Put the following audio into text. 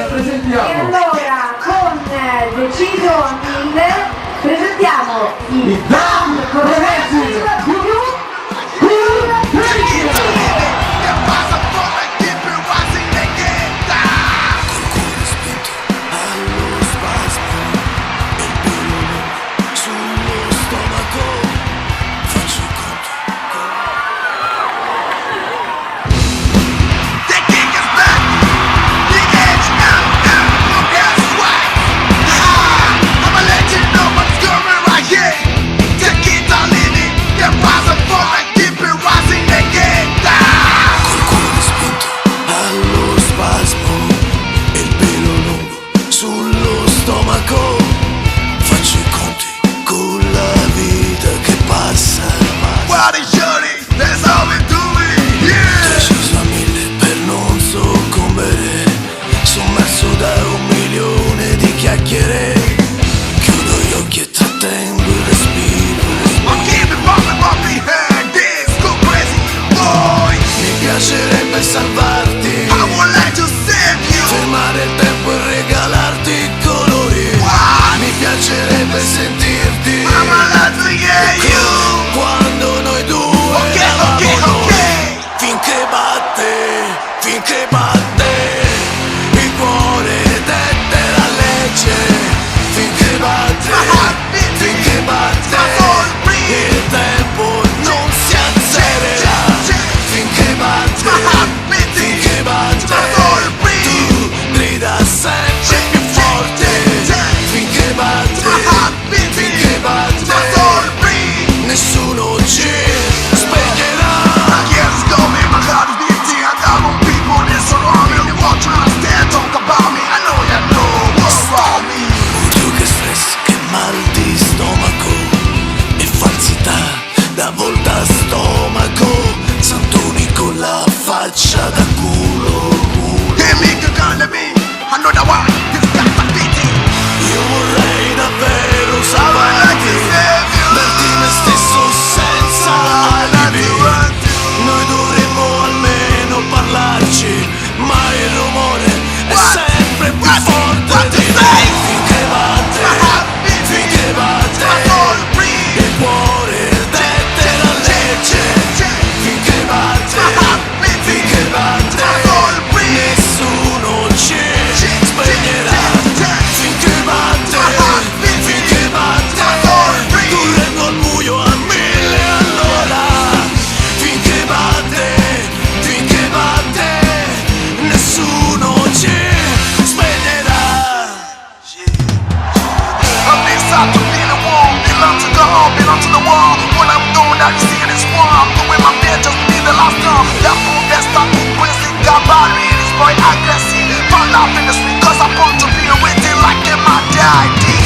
presentiamo. E allora con decido 1000 presentiamo i Dhamm con ragazzi Kool Kray. Chiudo gli occhi e trattengo il respiro. Mi piacerebbe salvarti, fermare il tempo e regalarti i colori. Mi piacerebbe sentirti quando noi due eravamo noi. Finché batte il cuore dette la legge. Finché batte il tempo non si azzererà. Finché batte tu grida sempre più forte. Finché batte nessuno ci spegnerà. Tu che stress, che mal di stomaco e falsità da volta a stomaco. Santoni con la faccia da culo. Io vorrei davvero salvarti, darti me stesso senza alibi. Noi dovremmo almeno parlarci, ma il rumore è sempre più forte di noi. Finché batte il cuore dette la legge. Finché batte nessuno ci spegnerà. Finché batte tu rendo al buio a 1000 all'ora. Finché batte nessuno ci spegnerà. Belong to the wall. What I'm doing, now you see it is warm. Doing my best just to be the last time. That fool that stopped me, Quincy got by me. This boy aggressive, fall off in the street 'cause I want to be with it like in my daddy.